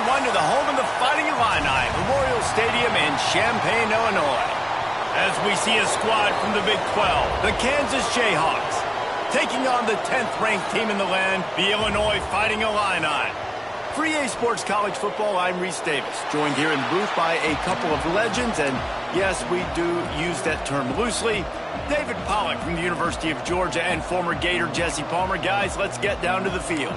everyone, to the home of the Fighting Illini, Memorial Stadium in Champaign, Illinois. As we see a squad from the Big 12, the Kansas Jayhawks, taking on the 10th-ranked team in the land, the Illinois Fighting Illini. For EA Sports College Football, I'm Reese Davis, joined here in the booth by a couple of legends, and yes, we do use that term loosely. David Pollack from the University of Georgia and former Gator Jesse Palmer. Guys, let's get down to the field.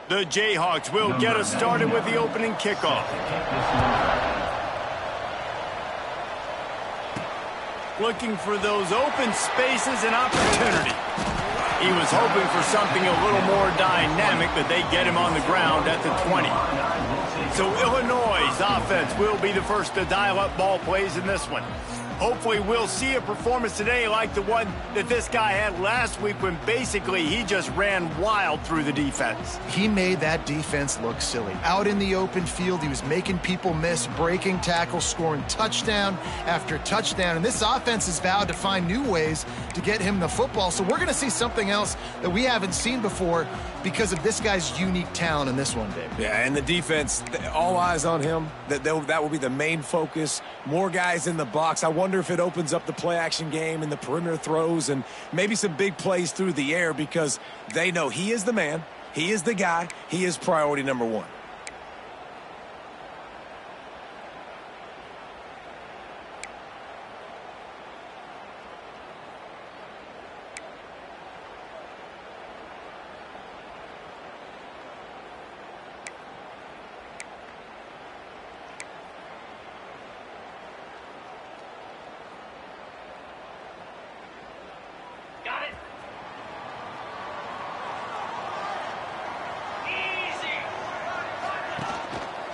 The Jayhawks will get us started with the opening kickoff. Looking for those open spaces and opportunity. He was hoping for something a little more dynamic, but they get him on the ground at the 20. So Illinois' offense will be the first to dial up ball plays in this one. Hopefully we'll see a performance today like the one that this guy had last week when basically he just ran wild through the defense. He made that defense look silly. Out in the open field, he was making people miss, breaking tackles, scoring touchdown after touchdown. And this offense has vowed to find new ways to get him the football. So we're going to see something else that we haven't seen before because of this guy's unique talent in this one, Dave. Yeah, and the defense, all eyes on him. That will be the main focus. More guys in the box. I wonder if it opens up the play-action game and the perimeter throws and maybe some big plays through the air because they know he is the man, he is the guy, he is priority number one.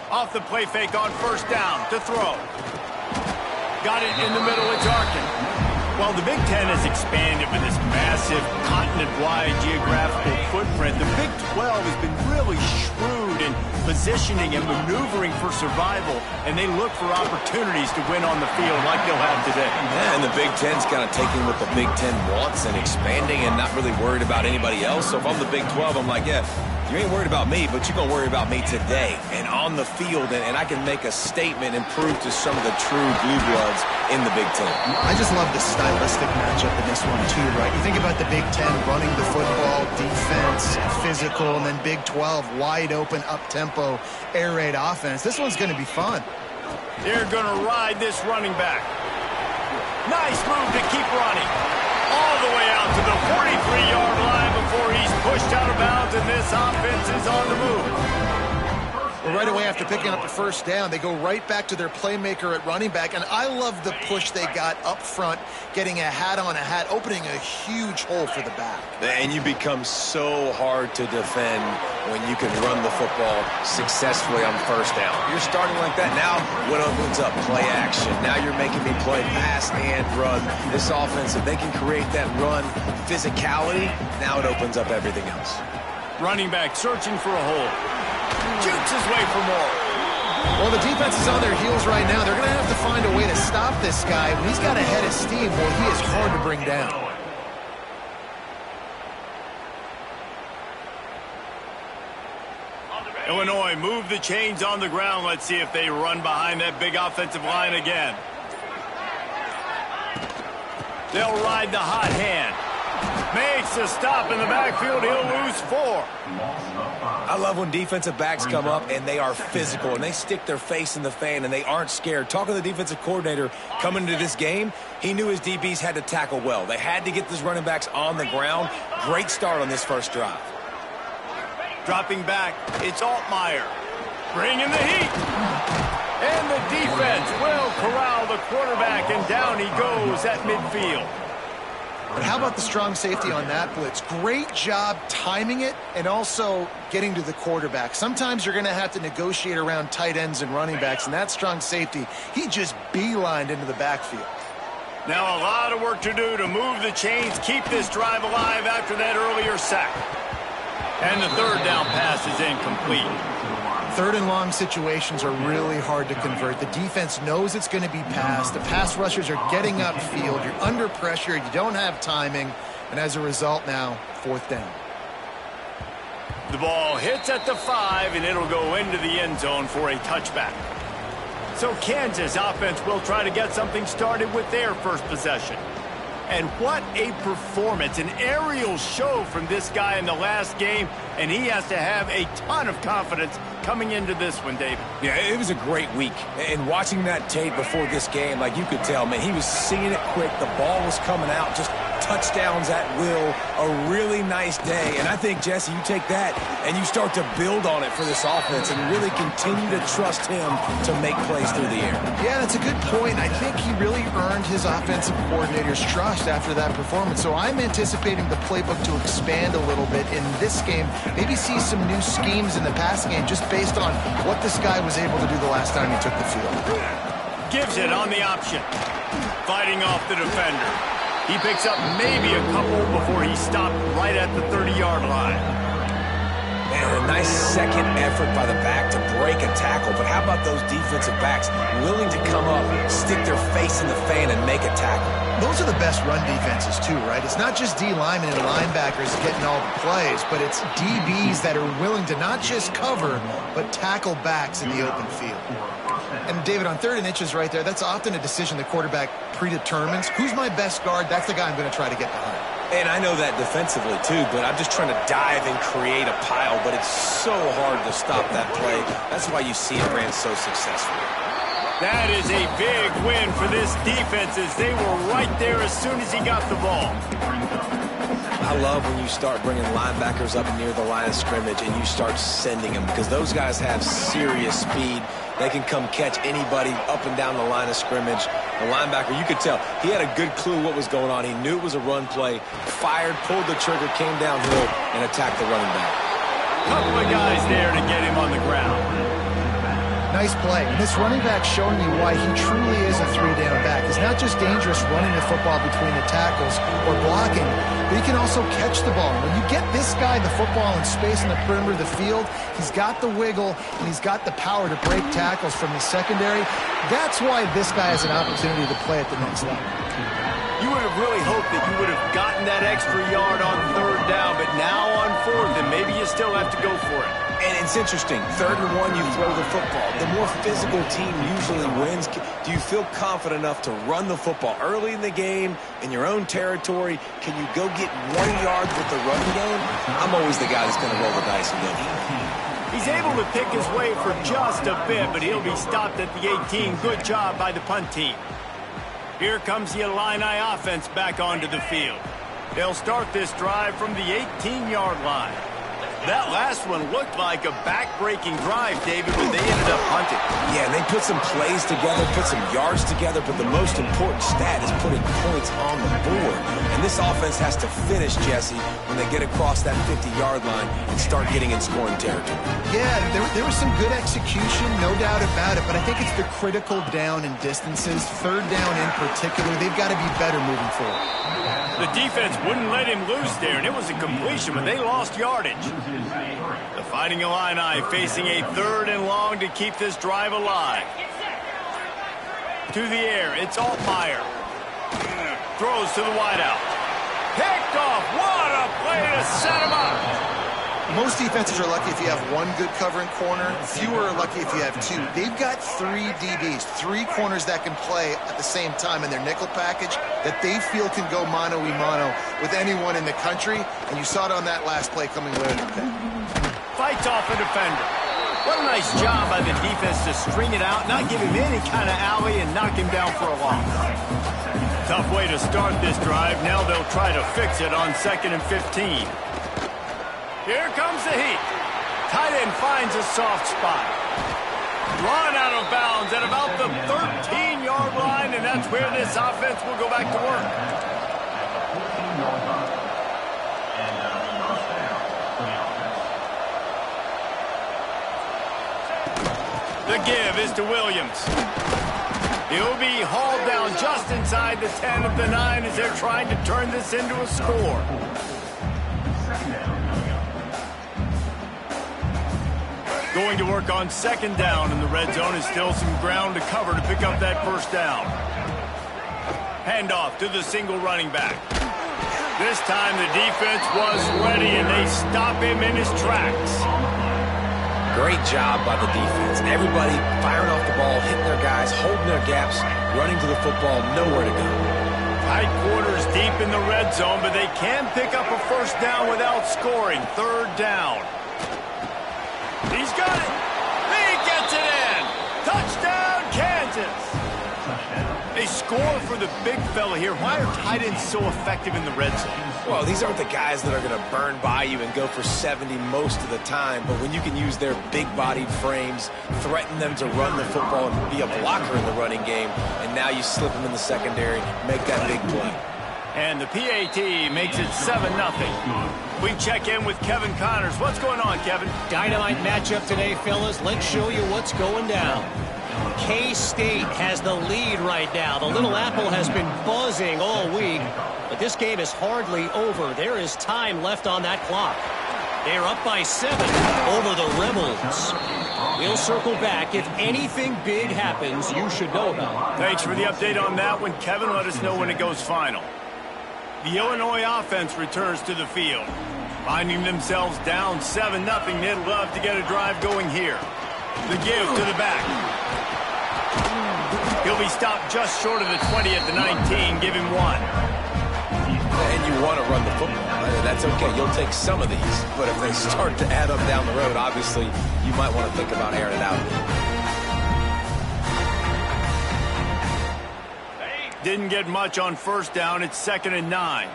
Off the play fake on first down to throw. Got it in the middle of Jarkin. Well, the Big Ten has expanded with this massive continent-wide geographical footprint. The Big 12 has been really shrewd in positioning and maneuvering for survival, and they look for opportunities to win on the field like they'll have today. Yeah, and the Big Ten's kind of taking what the Big Ten wants and expanding and not really worried about anybody else. So if I'm the Big 12, I'm like, yeah, you ain't worried about me, but you're going to worry about me today and on the field, and I can make a statement and prove to some of the true blue bloods in the Big Ten. I just love the stylistic matchup in this one, too, right? You think about the Big Ten running the football, defense, physical, and then Big 12, wide open, up-tempo, air raid offense. This one's going to be fun. They're going to ride this running back. Nice move to keep running. All the way out to the 43-yard line before he's pushed out of bounds, and this offense is on the move. Well, right away after picking up the first down, they go right back to their playmaker at running back, and I love the push they got up front, getting a hat on a hat, opening a huge hole for the back. And you become so hard to defend when you can run the football successfully on first down. You're starting like that. Now, what opens up? Play action. Now you're making me play pass and run. This offense, if they can create that run physicality, now it opens up everything else. Running back searching for a hole. Shoots his way for more. Well, the defense is on their heels right now. They're going to have to find a way to stop this guy. When he's got a head of steam, well, he is hard to bring down. Illinois move the chains on the ground. Let's see if they run behind that big offensive line again. They'll ride the hot hand. Makes a stop in the backfield. He'll lose 4. I love when defensive backs come up and they are physical and they stick their face in the fan and they aren't scared. Talking to the defensive coordinator coming into this game, he knew his DBs had to tackle well. They had to get these running backs on the ground. Great start on this first drive. Dropping back, it's Altmaier. Bringing the heat. And the defense will corral the quarterback, and down he goes at midfield. But how about the strong safety on that blitz? Great job timing it and also getting to the quarterback. Sometimes you're going to have to negotiate around tight ends and running backs, and that strong safety, he just beelined into the backfield. Now a lot of work to do to move the chains, keep this drive alive after that earlier sack. And the third down pass is incomplete. Third and long situations are really hard to convert. The defense knows it's going to be passed. The pass rushers are getting upfield. You're under pressure. You don't have timing. And as a result now, 4th down. The ball hits at the 5, and it'll go into the end zone for a touchback. So Kansas offense will try to get something started with their first possession. And what a performance, an aerial show from this guy in the last game, and he has to have a ton of confidence coming into this one, David. Yeah, it was a great week. And watching that tape before this game, like you could tell, man, he was seeing it quick. The ball was coming out, just touchdowns at will. A really nice day. And I think, Jesse, you take that and you start to build on it for this offense and really continue to trust him to make plays through the air. Yeah, that's a good point. I think he really earned his offensive coordinator's trust after that performance. So I'm anticipating the playbook to expand a little bit in this game. Maybe see some new schemes in the passing game just based on what this guy was able to do the last time he took the field. Gives it on the option. Fighting off the defender. He picks up maybe a couple before he stopped right at the 30-yard line. Man, a nice second effort by the back to break a tackle. But how about those defensive backs willing to come up, stick their face in the fan, and make a tackle? Those are the best run defenses, too, right? It's not just D linemen and linebackers getting all the plays, but it's DBs that are willing to not just cover, but tackle backs in the open field. And, David, on 3rd and inches right there, that's often a decision the quarterback predetermines. Who's my best guard? That's the guy I'm going to try to get behind. And I know that defensively, too, but I'm just trying to dive and create a pile, but it's so hard to stop that play. That's why you see it ran so successfully. That is a big win for this defense as they were right there as soon as he got the ball. I love when you start bringing linebackers up near the line of scrimmage and you start sending them because those guys have serious speed. They can come catch anybody up and down the line of scrimmage. The linebacker, you could tell, he had a good clue what was going on. He knew it was a run play, fired, pulled the trigger, came downhill, and attacked the running back. Couple of guys there to get him on the ground. Nice play. And this running back showing you why he truly is a 3-down back. He's not just dangerous running the football between the tackles or blocking, but he can also catch the ball. When you get this guy the football in space in the perimeter of the field, he's got the wiggle and he's got the power to break tackles from the secondary. That's why this guy has an opportunity to play at the next level. You would have really hoped that you would have gotten that extra yard on 3rd down, but now on 4th, and maybe you still have to go for it. And it's interesting. 3rd and 1, you throw the football. The more physical team usually wins. Do you feel confident enough to run the football early in the game, in your own territory? Can you go get 1 yard with the running game? I'm always the guy that's going to roll the dice and go for it. He's able to pick his way for just a bit, but he'll be stopped at the 18. Good job by the punt team. Here comes the Illini offense back onto the field. They'll start this drive from the 18-yard line. That last one looked like a back-breaking drive, David, but they ended up punting. Yeah, they put some plays together, put some yards together, but the most important stat is putting points on the board. And this offense has to finish, Jesse, when they get across that 50-yard line and start getting in scoring territory. Yeah, there was some good execution, no doubt about it, but I think it's the critical down and distances, third down in particular. They've got to be better moving forward. The defense wouldn't let him loose there, and it was a completion, but they lost yardage. The Fighting Illini facing a 3rd and long to keep this drive alive. To the air, it's Altmaier. Throws to the wideout. Picked off. What a play to set him up. Most defenses are lucky if you have one good covering corner. Fewer are lucky if you have two. They've got 3 DBs, 3 corners that can play at the same time in their nickel package that they feel can go mano-a-mano with anyone in the country. And you saw it on that last play coming away with the pick. Fights off a defender. What a nice job by the defense to string it out, not give him any kind of alley, and knock him down for a loss. Tough way to start this drive. Now they'll try to fix it on 2nd and 15. Here comes the heat. Tight end finds a soft spot. Run out of bounds at about the 13-yard line, and that's where this offense will go back to work. The give is to Williams. He'll be hauled down just inside the 10 of the 9 as they're trying to turn this into a score. Going to work on 2nd down, and the red zone is still some ground to cover to pick up that 1st down. Handoff to the single running back. This time the defense was ready, and they stop him in his tracks. Great job by the defense. Everybody firing off the ball, hitting their guys, holding their gaps, running to the football, nowhere to go. Tight quarters deep in the red zone, but they can pick up a 1st down without scoring. 3rd down. He's got it. He gets it in. Touchdown, Kansas. A score for the big fella here. Why are tight ends so effective in the red zone? Well, these aren't the guys that are going to burn by you and go for 70 most of the time, but when you can use their big-bodied frames, threaten them to run the football and be a blocker in the running game, and now you slip them in the secondary, make that big play. And the PAT makes it 7-0. We check in with Kevin Connors. What's going on, Kevin? Dynamite matchup today, fellas. Let's show you what's going down. K-State has the lead right now. The Little Apple has been buzzing all week, but this game is hardly over. There is time left on that clock. They're up by 7 over the Rebels. We'll circle back. If anything big happens, you should know about it. Thanks for the update on that one, Kevin. Let us know when it goes final. The Illinois offense returns to the field. Finding themselves down 7-0, they'd love to get a drive going here. The give to the back. He'll be stopped just short of the 20 at the 19. Give him 1. And you want to run the football. That's okay. You'll take some of these. But if they start to add up down the road, obviously, you might want to think about airing it out. Didn't get much on 1st down. It's 2nd and 9.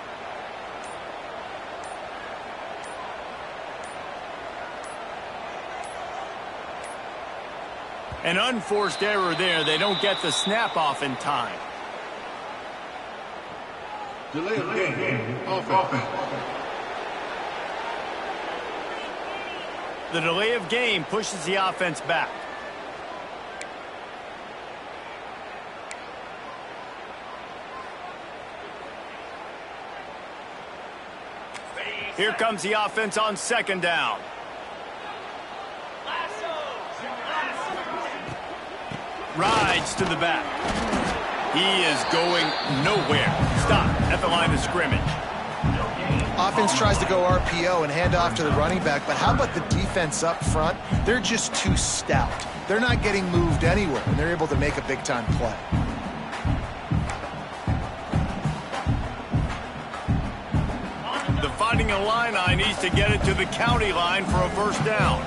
An unforced error there. They don't get the snap off in time. Delay of game. Offense. The delay of game pushes the offense back. Here comes the offense on 2nd down. Rides to the back. He is going nowhere. Stop at the line of scrimmage. Offense tries to go RPO and hand off to the running back, but how about the defense up front? They're just too stout. They're not getting moved anywhere, and they're able to make a big-time play. The Fighting Illini needs to get it to the county line for a 1st down.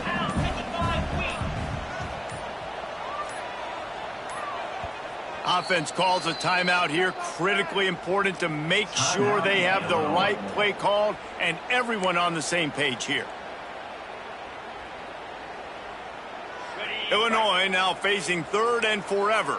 Offense calls a timeout here. Critically important to make sure they have the right play called and everyone on the same page here. Illinois now facing 3rd and forever.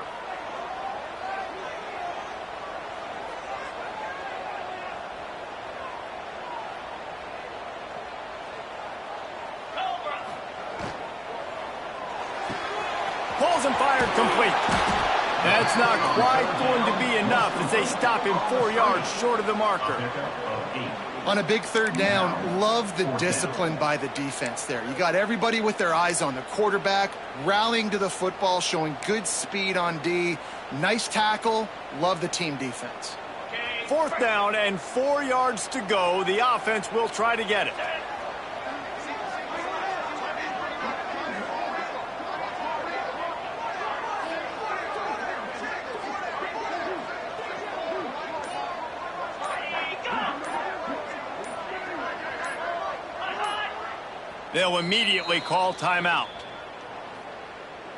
Pulls and fired complete. That's not quite going to be enough as they stop him 4 yards short of the marker. On a big 3rd down, love the discipline by the defense there. You got everybody with their eyes on the quarterback, rallying to the football, showing good speed on D. Nice tackle. Love the team defense. 4th down and 4 yards to go. The offense will try to get it. They'll immediately call timeout.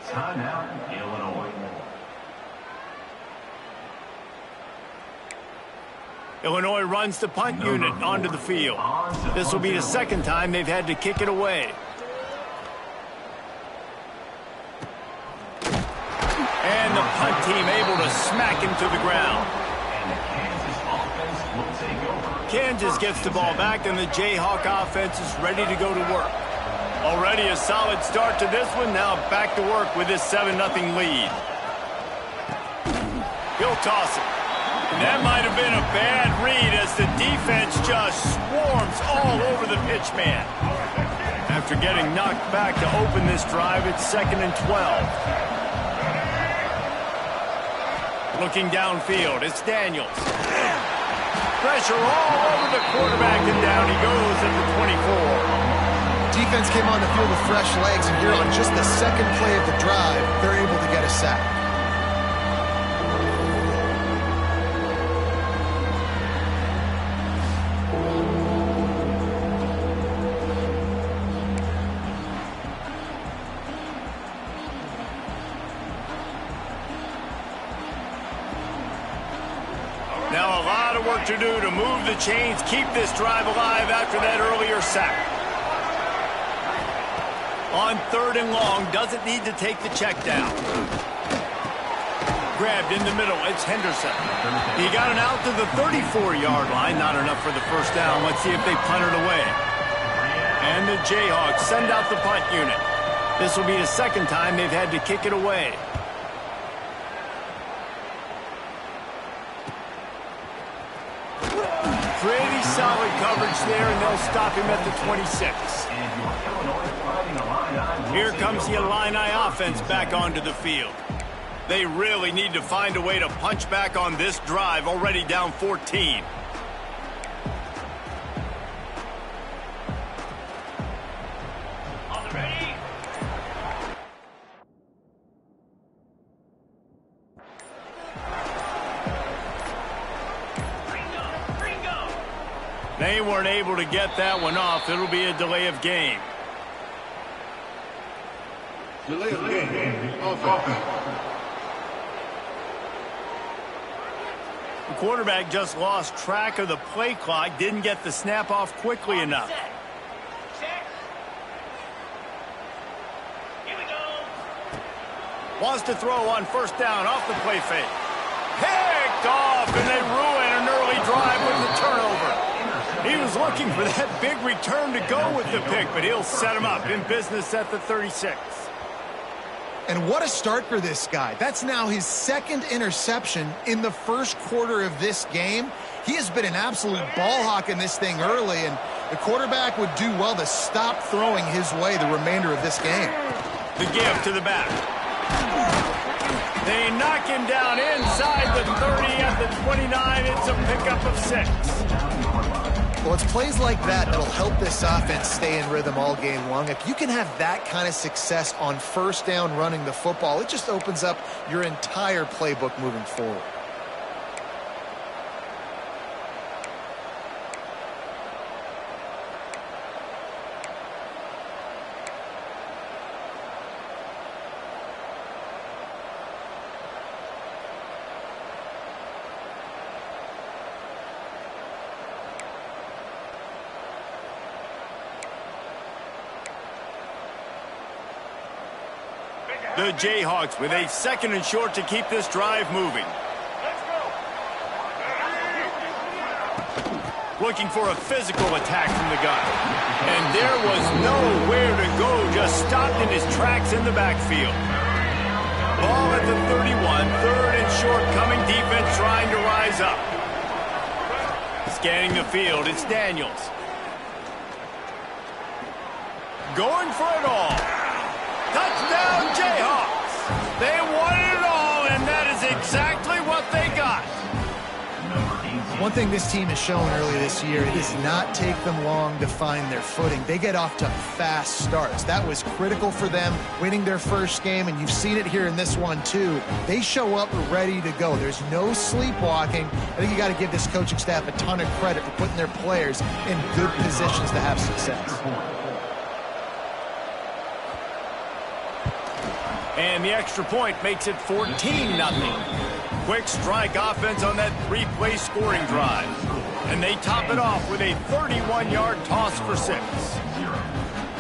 Timeout, Illinois. Illinois runs the punt unit onto the field. This will be the 2nd time they've had to kick it away. And the punt team able to smack him to the ground. And the Kansas offense will take over. Kansas gets the ball back, and the Jayhawk offense is ready to go to work. Already a solid start to this one. Now back to work with this 7-0 lead. He'll toss it. And that might have been a bad read as the defense just swarms all over the pitch man. After getting knocked back to open this drive, it's 2nd and 12. Looking downfield, it's Daniels. Pressure all over the quarterback, and down he goes at the 24. Defense came on the field with fresh legs, and here on just the 2nd play of the drive, they're able to get a sack. Now a lot of work to do to move the chains, keep this drive alive after that earlier sack. On 3rd and long, doesn't need to take the check down. Grabbed in the middle, it's Henderson. He got it out to the 34-yard line, not enough for the 1st down. Let's see if they punt it away. And the Jayhawks send out the punt unit. This will be the 2nd time they've had to kick it away. Pretty solid coverage there, and they'll stop him at the 26. Here comes the Illini offense back onto the field. They really need to find a way to punch back on this drive, already down 14. On the ready. They weren't able to get that one off. It'll be a delay of game. Delay of game. Offense. The quarterback just lost track of the play clock, didn't get the snap off quickly enough. Here we go. Wants to throw on 1st down off the play fake. Picked off, and they ruin an early drive with the turnover. He was looking for that big return to go with the pick, but he'll set him up in business at the 36. And what a start for this guy. That's now his 2nd interception in the 1st quarter of this game. He has been an absolute ball hawk in this thing early, and the quarterback would do well to stop throwing his way the remainder of this game. The give to the back. They knock him down inside the 30 at the 29. It's a pickup of 6. Well, it's plays like that that'll help this offense stay in rhythm all game long. If you can have that kind of success on 1st down running the football, it just opens up your entire playbook moving forward. The Jayhawks with a 2nd and short to keep this drive moving. Looking for a physical attack from the gun. And there was nowhere to go, just stopped in his tracks in the backfield. Ball at the 31, 3rd and short, coming defense trying to rise up. Scanning the field, it's Daniels. Going for it all. Touchdown, Jayhawks. They wanted it all, and that is exactly what they got. One thing this team has shown earlier this year, it does not take them long to find their footing. They get off to fast starts. That was critical for them winning their first game, and you've seen it here in this one too. They show up ready to go. There's no sleepwalking. I think you got to give this coaching staff a ton of credit for putting their players in good positions to have success. And the extra point makes it 14-0. Quick strike offense on that 3-play scoring drive. And they top it off with a 31-yard toss for 6.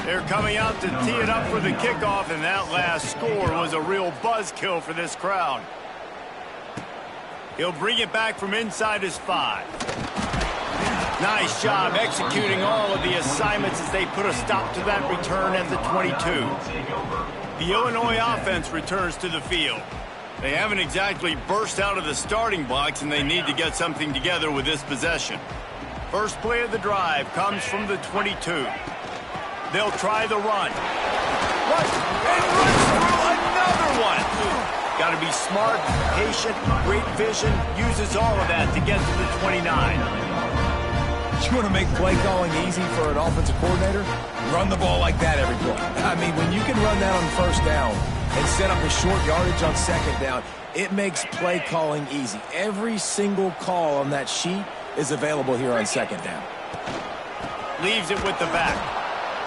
They're coming out to tee it up for the kickoff, and that last score was a real buzzkill for this crowd. He'll bring it back from inside his 5. Nice job executing all of the assignments as they put a stop to that return at the 22. The Illinois offense returns to the field. They haven't exactly burst out of the starting blocks, and they need to get something together with this possession. First play of the drive comes from the 22. They'll try the run. What? And runs through another one. Got to be smart, patient, great vision, uses all of that to get to the 29. You want to make play calling easy for an offensive coordinator? Run the ball like that every play. I mean, when you can run that on 1st down and set up a short yardage on 2nd down, it makes play calling easy. Every single call on that sheet is available here on 2nd down. Leaves it with the back.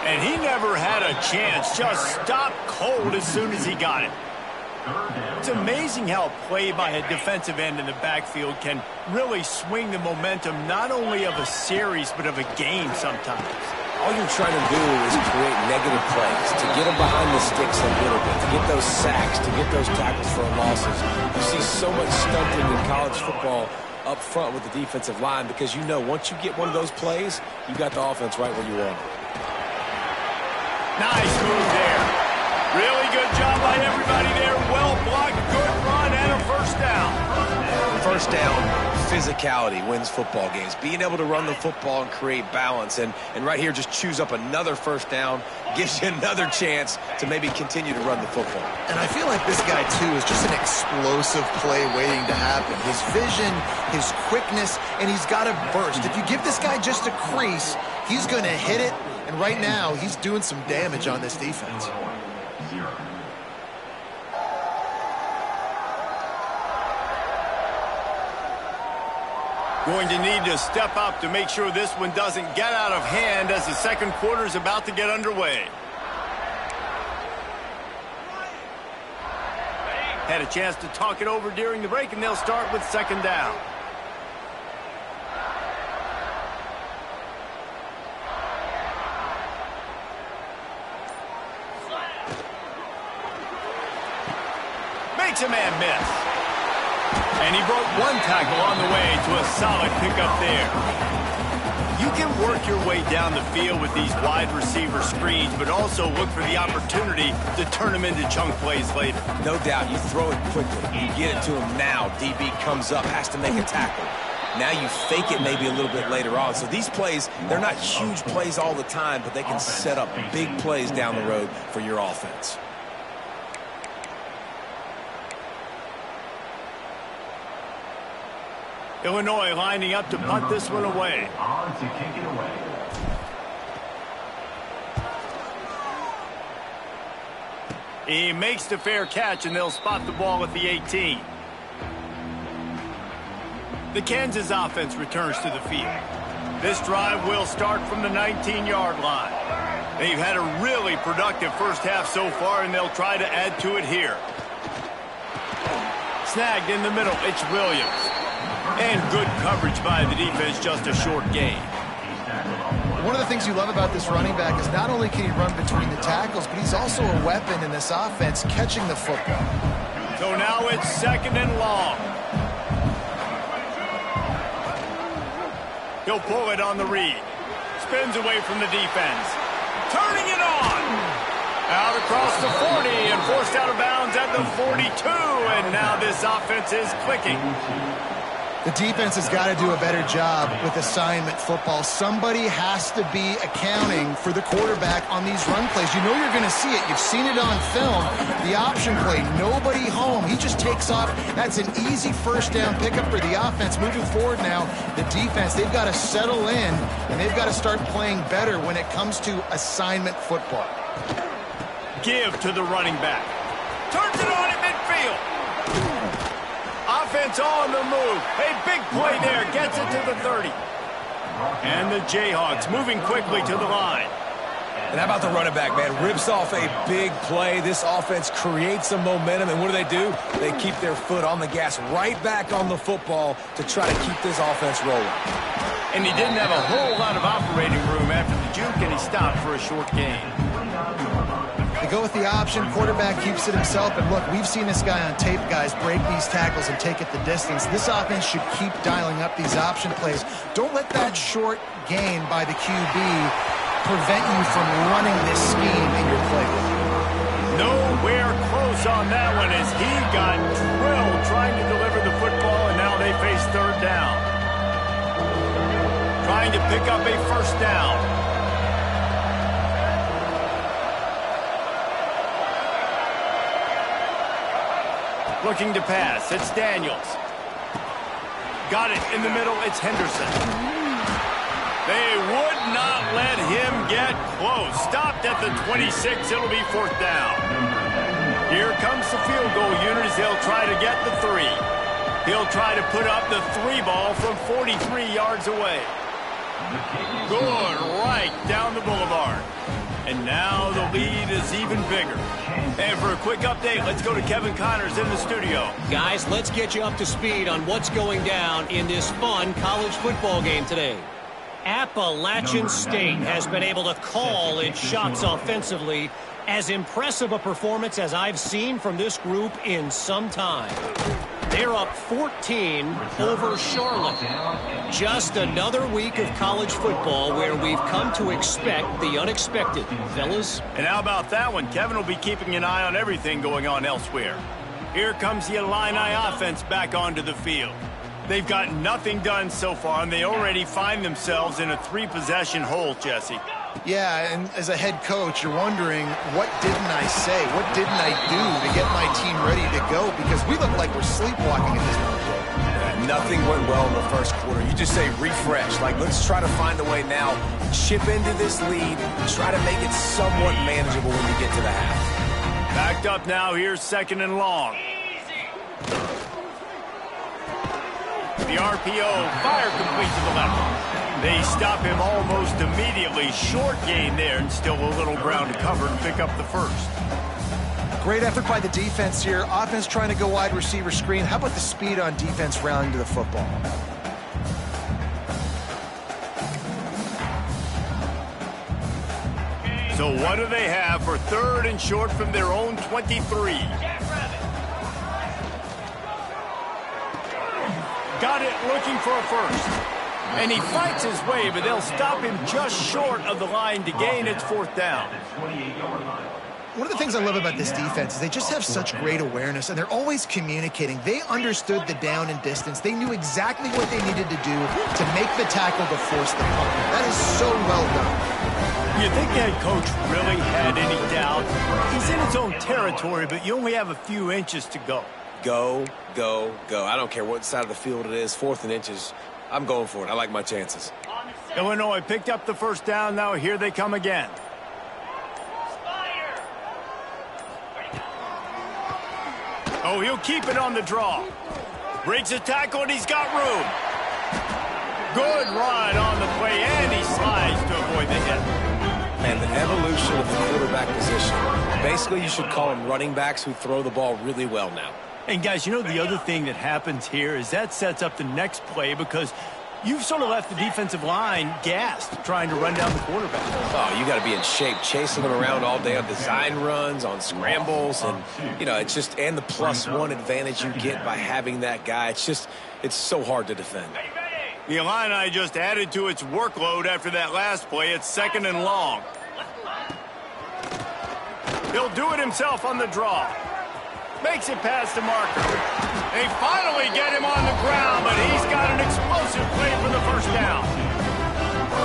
And he never had a chance. Just stopped cold as soon as he got it. It's amazing how play by a defensive end in the backfield can really swing the momentum not only of a series but of a game sometimes. All you're trying to do is create negative plays, to get them behind the sticks a little bit, to get those sacks, to get those tackles for losses. You see so much stunting in college football up front with the defensive line because you know once you get one of those plays, you got the offense right where you want it. Nice move there. Really good job by everybody there. Well blocked, good run, and a 1st down. 1st down, physicality wins football games. Being able to run the football and create balance. And right here, just choose up another 1st down, gives you another chance to maybe continue to run the football. And I feel like this guy, too, is just an explosive play waiting to happen. His vision, his quickness, and he's got a burst. If you give this guy just a crease, he's going to hit it. And right now, he's doing some damage on this defense. Going to need to step up to make sure this one doesn't get out of hand as the 2nd quarter is about to get underway. Had a chance to talk it over during the break, and they'll start with 2nd down. Makes a man miss. And he broke one tackle on the way to a solid pickup there. You can work your way down the field with these wide receiver screens, but also look for the opportunity to turn them into chunk plays later. No doubt, you throw it quickly. You get it to him now. DB comes up, has to make a tackle. Now you fake it maybe a little bit later on. So these plays, they're not huge plays all the time, but they can set up big plays down the road for your offense. Illinois lining up to punt this one away. On to kick it away. He makes the fair catch, and they'll spot the ball at the 18. The Kansas offense returns to the field. This drive will start from the 19-yard line. They've had a really productive 1st half so far, and they'll try to add to it here. Snagged in the middle, it's Williams. And good coverage by the defense, just a short gain. One of the things you love about this running back is not only can he run between the tackles, but he's also a weapon in this offense catching the football. So now it's 2nd and long. He'll pull it on the read. Spins away from the defense. Turning it on. Out across the 40 and forced out of bounds at the 42. And now this offense is clicking. The defense has got to do a better job with assignment football. Somebody has to be accounting for the quarterback on these run plays. You know you're going to see it. You've seen it on film. The option play, nobody home. He just takes off. That's an easy first down pickup for the offense. Moving forward now, the defense, they've got to settle in, and they've got to start playing better when it comes to assignment football. Give to the running back. Turns it on at midfield. Offense on the move. A big play there. Gets it to the 30. And the Jayhawks moving quickly to the line. And how about the running back, man? Rips off a big play. This offense creates some momentum. And what do? They keep their foot on the gas right back on the football to try to keep this offense rolling. And he didn't have a whole lot of operating room after the juke, and he stopped for a short gain. They go with the option. Quarterback keeps it himself. And look, we've seen this guy on tape, guys, break these tackles and take it the distance. This offense should keep dialing up these option plays. Don't let that short gain by the QB prevent you from running this scheme in your playbook. Nowhere close on that one as he got drilled trying to deliver the football, and now they face 3rd down. Trying to pick up a first down. Looking to pass. It's Daniels. Got it in the middle. It's Henderson. They would not let him get close. Stopped at the 26. It'll be 4th down. Here comes the field goal unit as they'll try to get the 3. He'll try to put up the 3 ball from 43 yards away. Good right down the boulevard. And now the lead is even bigger. And for a quick update, let's go to Kevin Connors in the studio. Guys, let's get you up to speed on what's going down in this fun college football game today. Appalachian State has been able to call its shots offensively. As impressive a performance as I've seen from this group in some time. They're up 14 over Charlotte. Just another week of college football where we've come to expect the unexpected, fellas. And how about that one? Kevin will be keeping an eye on everything going on elsewhere. Here comes the Illini offense back onto the field. They've got nothing done so far, and they already find themselves in a 3-possession hole, Jesse. Yeah, and as a head coach, you're wondering, what didn't I say? What didn't I do to get my team ready to go? Because we look like we're sleepwalking at this point. Yeah, nothing went well in the first quarter. You just say refresh. Like, let's try to find a way now. Chip into this lead. Try to make it somewhat manageable when you get to the half. Backed up now. Here's 2nd and long. The RPO, fire complete to the left. They stop him almost immediately. Short gain there, and still a little ground to cover and pick up the first. Great effort by the defense here. Offense trying to go wide receiver screen. How about the speed on defense rallying to the football? So what do they have for 3rd and short from their own 23? Got it, looking for a first. And he fights his way, but they'll stop him just short of the line to gain. It's 4th down. One of the things I love about this defense is they just have such great awareness, and they're always communicating. They understood the down and distance. They knew exactly what they needed to do to make the tackle to force the punt. That is so well done. You think the head coach really had any doubt? He's in his own territory, but you only have a few inches to go. Go, go, go. I don't care what side of the field it is, 4th and inches. I'm going for it. I like my chances. Illinois picked up the first down. Now here they come again. Oh, he'll keep it on the draw. Breaks a tackle, and he's got room. Good run on the play, and he slides to avoid the hit. And the evolution of the quarterback position. Basically, you should call them running backs who throw the ball really well now. And, guys, you know the other thing that happens here is that sets up the next play because You've sort of left the defensive line gassed trying to run down the quarterback. Oh, you got to be in shape, chasing them around all day on design runs, on scrambles, and, you know, it's just, and the +1 advantage you get by having that guy. It's so hard to defend. The Illini just added to its workload after that last play. It's 2nd and long. He'll do it himself on the draw. Makes it past the marker. They finally get him on the ground, but he's got an explosive play for the first down.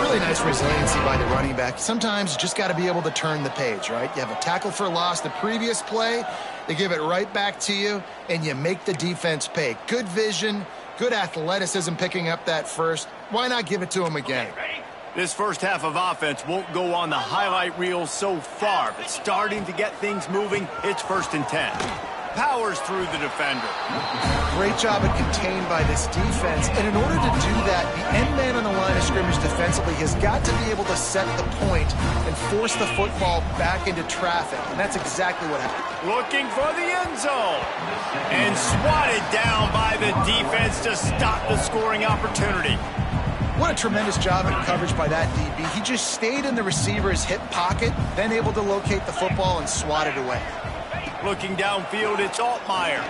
Really nice resiliency by the running back. Sometimes you just got to be able to turn the page, right? You have a tackle for loss the previous play, they give it right back to you, and you make the defense pay. Good vision, good athleticism picking up that first. Why not give it to him again? This first half of offense won't go on the highlight reel so far, but starting to get things moving, it's 1st and 10. Powers through the defender. Great job at contained by this defense, and in order to do that, the end man on the line of scrimmage defensively has got to be able to set the point and force the football back into traffic, and that's exactly what happened. Looking for the end zone, and swatted down by the defense to stop the scoring opportunity. What a tremendous job in coverage by that DB. He just stayed in the receiver's hip pocket, then able to locate the football and swat it away. Looking downfield, it's Altmaier.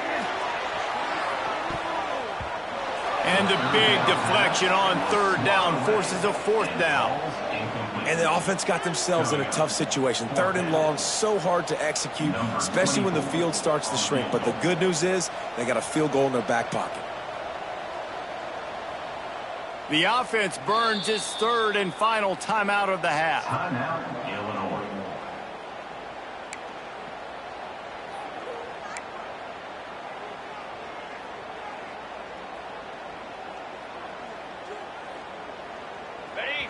And a big deflection on 3rd down forces a 4th down. And the offense got themselves in a tough situation. 3rd and long, so hard to execute, especially when the field starts to shrink. But the good news is they got a field goal in their back pocket. The offense burns its 3rd and final timeout of the half. Timeout, Illinois.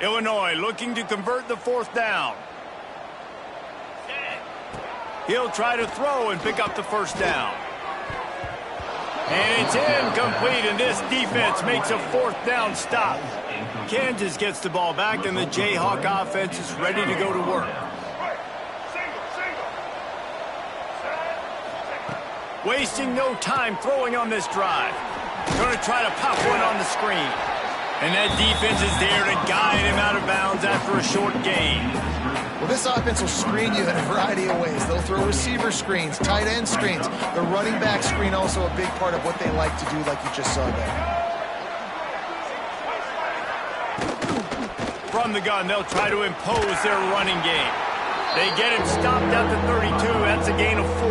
Illinois looking to convert the 4th down. He'll try to throw and pick up the 1st down. And it's incomplete, and this defense makes a 4th down stop. Kansas gets the ball back, and the Jayhawk offense is ready to go to work. Wasting no time throwing on this drive. Going to try to pop one on the screen. And that defense is there to guide him out of bounds after a short gain. Well, this offense will screen you in a variety of ways. They'll throw receiver screens, tight end screens. The running back screen also a big part of what they like to do, like you just saw there. From the gun, they'll try to impose their running game. They get him stopped at the 32. That's a gain of 4.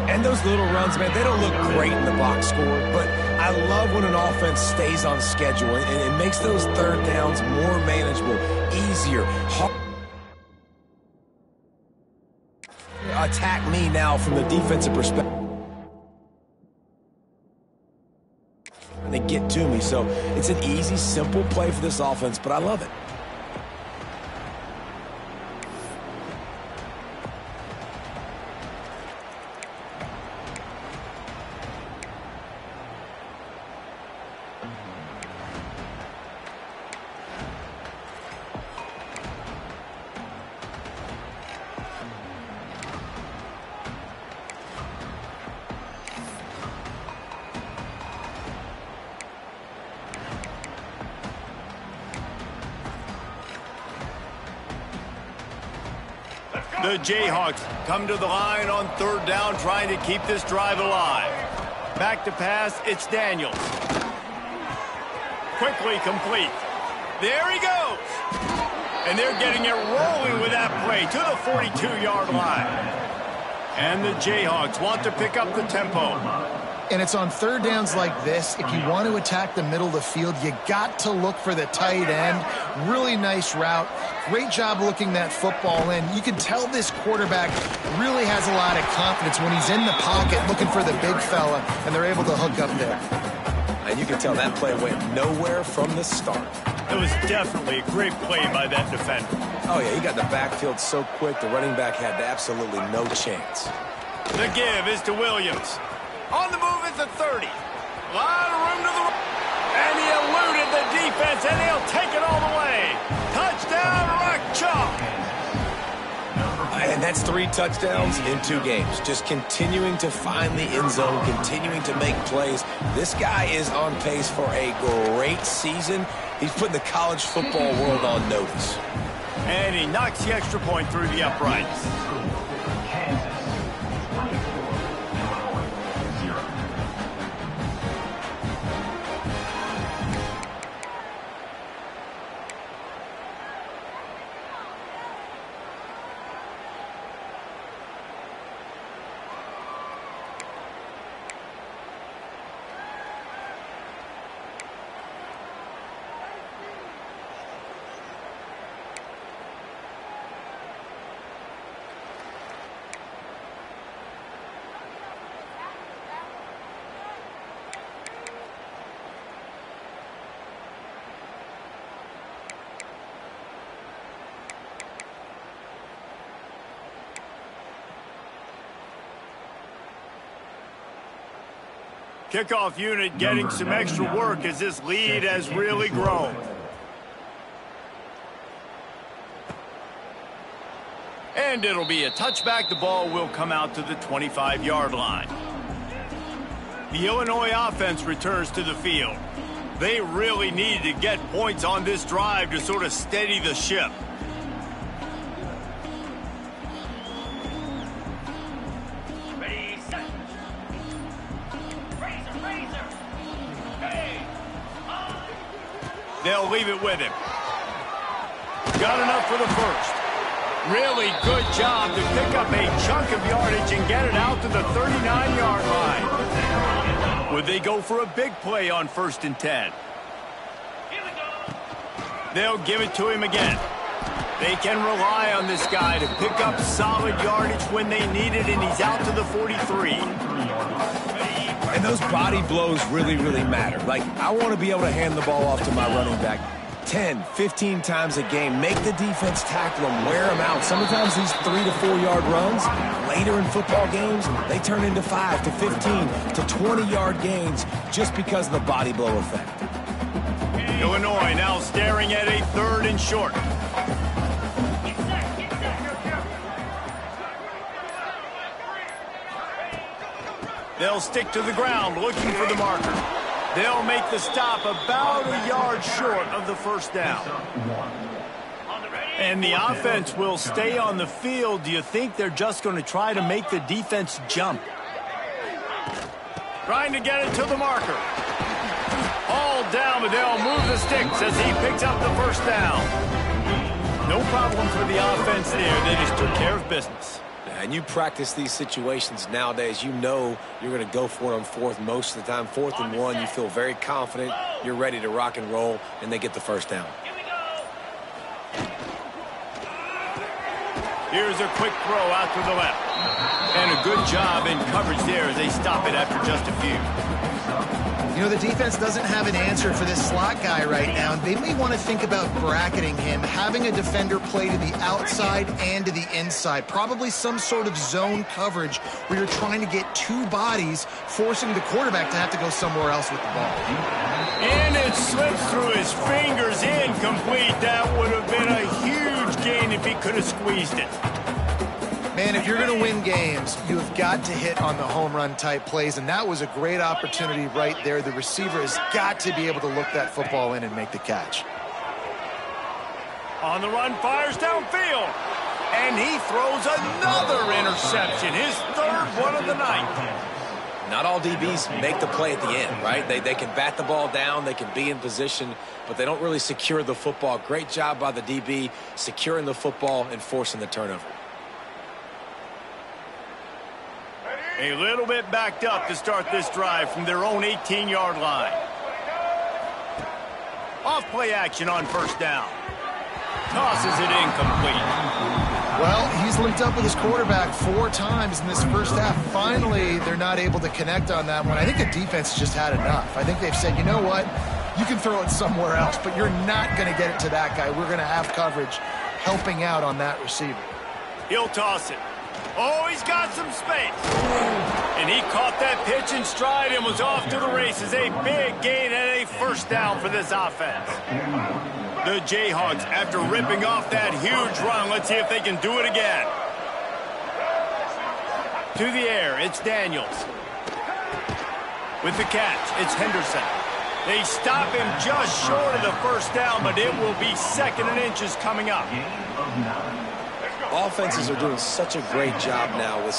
And those little runs, man, they don't look great in the box score, but I love when an offense stays on schedule, and it makes those 3rd downs more manageable, easier. Attack me now from the defensive perspective. And they get to me, so it's an easy, simple play for this offense, but I love it. The Jayhawks come to the line on 3rd down, trying to keep this drive alive. Back to pass, it's Daniels. Quickly complete. There he goes. And they're getting it rolling with that play to the 42-yard line. And the Jayhawks want to pick up the tempo. And it's on 3rd downs like this, if you want to attack the middle of the field, you got to look for the tight end. Really nice route. Great job looking that football in. You can tell this quarterback really has a lot of confidence when he's in the pocket looking for the big fella, and they're able to hook up there. And you can tell that play went nowhere from the start. It was definitely a great play by that defender. Oh, yeah, he got the backfield so quick, the running back had absolutely no chance. The give is to Williams. On the move is the 30. Lot of room to the right. And he eluded the defense, and he'll take it all the way. Touchdown, Rock Chalk. And that's 3 touchdowns in 2 games. Just continuing to find the end zone, continuing to make plays. This guy is on pace for a great season. He's putting the college football world on notice. And he knocks the extra point through the uprights. Kickoff unit getting some extra work as this lead has really grown. And it'll be a touchback. The ball will come out to the 25-yard line. The Illinois offense returns to the field. They really need to get points on this drive to sort of steady the ship. They'll leave it with him. Got enough for the first. Really good job to pick up a chunk of yardage and get it out to the 39-yard line. Would they go for a big play on 1st and 10? They'll give it to him again. They can rely on this guy to pick up solid yardage when they need it, and he's out to the 43. And those body blows really, really matter. Like, I want to be able to hand the ball off to my running back 10, 15 times a game. Make the defense tackle them, wear them out. Sometimes these 3 to 4 yard runs, later in football games, they turn into 5 to 15 to 20-yard gains just because of the body blow effect. Illinois now staring at a 3rd and short. They'll stick to the ground looking for the marker. They'll make the stop about a yard short of the first down. And the offense will stay on the field. Do you think they're just going to try to make the defense jump? Trying to get it to the marker. All down, but they'll move the sticks as he picks up the first down. No problem for the offense there. They just took care of business. And you practice these situations nowadays, you know you're going to go for it on 4th most of the time. 4th and 1, you feel very confident, you're ready to rock and roll, and they get the first down. Here's a quick throw out to the left. And a good job in coverage there as they stop it after just a few. You know, the defense doesn't have an answer for this slot guy right now, and they may want to think about bracketing him, having a defender play to the outside and to the inside. Probably some sort of zone coverage where you're trying to get 2 bodies, forcing the quarterback to have to go somewhere else with the ball. And it slips through his fingers, incomplete. That would have been a huge gain if he could have squeezed it. Man, if you're going to win games, you have got to hit on the home run type plays, and that was a great opportunity right there. The receiver has got to be able to look that football in and make the catch. On the run, fires downfield, and he throws another interception, his 3rd one of the night. Not all DBs make the play at the end, right? They can bat the ball down, they can be in position, but they don't really secure the football. Great job by the DB securing the football and forcing the turnover. A little bit backed up to start this drive from their own 18-yard line. Off play action on 1st down. Tosses it incomplete. Well, he's linked up with his quarterback 4 times in this first half. Finally, they're not able to connect on that one. I think the defense just had enough. I think they've said, you know what? You can throw it somewhere else, but you're not going to get it to that guy. We're going to have coverage helping out on that receiver. He'll toss it. Oh, he's got some space. And he caught that pitch in stride and was off to the races. A big gain and a first down for this offense. The Jayhawks, after ripping off that huge run, let's see if they can do it again. To the air, it's Daniels. With the catch, it's Henderson. They stop him just short of the first down, but it will be 2nd and inches coming up. Offenses are doing such a great job now with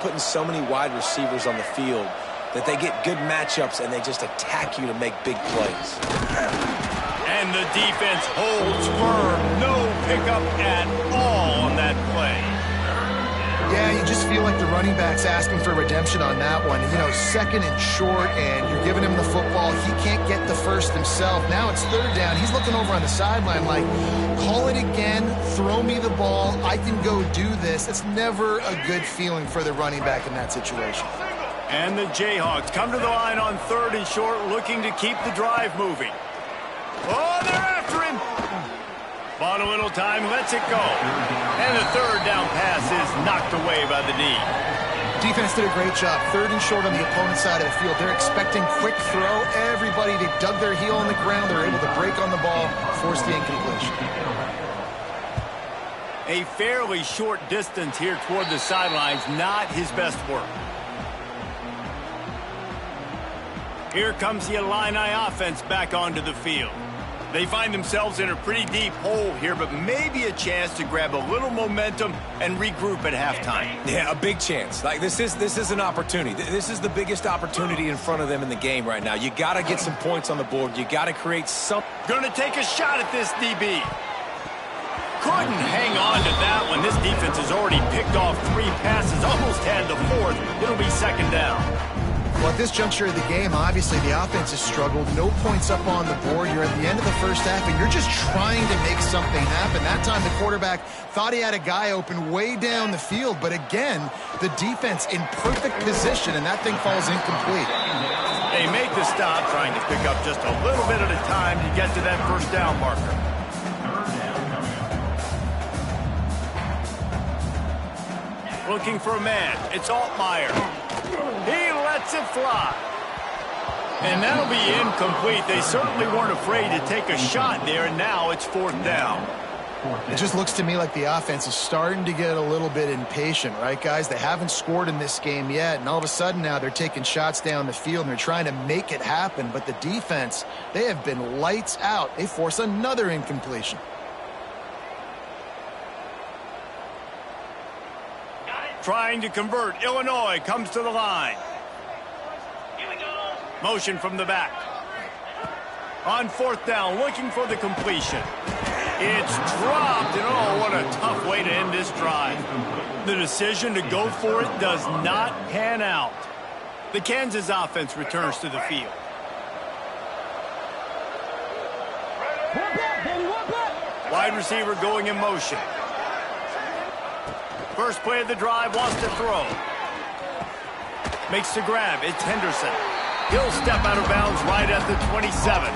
putting so many wide receivers on the field that they get good matchups and they just attack you to make big plays. And the defense holds firm. No pickup at all on that play. Yeah, you just feel like the running back's asking for redemption on that one. You know, 2nd and short, and you're giving him the football. He can't get the first himself. Now it's 3rd down. He's looking over on the sideline like, call it again, throw me the ball. I can go do this. It's never a good feeling for the running back in that situation. And the Jayhawks come to the line on 3rd and short, looking to keep the drive moving. Oh, they're after him. Bought a little time, lets it go. And the 3rd down pass is knocked away by the D. Defense did a great job. 3rd and short on the opponent's side of the field. They're expecting quick throw. Everybody, they dug their heel on the ground. They're able to break on the ball, force the incompletion. A fairly short distance here toward the sidelines, not his best work. Here comes the Illini offense back onto the field. They find themselves in a pretty deep hole here, but maybe a chance to grab a little momentum and regroup at halftime. Yeah, a big chance. Like this is an opportunity. This is the biggest opportunity in front of them in the game right now. You got to get some points on the board. You got to create some. Going to take a shot at this DB. Couldn't hang on to that one. This defense has already picked off 3 passes, almost had the 4th. It'll be 2nd down. Well, at this juncture of the game, obviously the offense has struggled. No points up on the board. You're at the end of the first half, and you're just trying to make something happen. That time, the quarterback thought he had a guy open way down the field. But again, the defense in perfect position, and that thing falls incomplete. They make the stop, trying to pick up just a little bit at a time to get to that first down marker. Looking for a man. It's Altmaier. He lets it fly. And that'll be incomplete. They certainly weren't afraid to take a shot there, and now it's 4th down. It just looks to me like the offense is starting to get a little bit impatient, right, guys? They haven't scored in this game yet, and all of a sudden now they're taking shots down the field, and they're trying to make it happen. But the defense, they have been lights out. They force another incompletion. Trying to convert. Illinois comes to the line. Motion from the back. On 4th down, looking for the completion. It's dropped, and oh, what a tough way to end this drive. The decision to go for it does not pan out. The Kansas offense returns to the field. Wide receiver going in motion. First play of the drive, wants to throw. Makes the grab. It's Henderson. He'll step out of bounds right at the 27.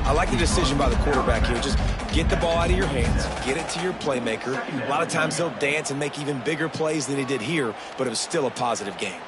I like the decision by the quarterback here. Just get the ball out of your hands, get it to your playmaker. A lot of times he'll dance and make even bigger plays than he did here, but it was still a positive game.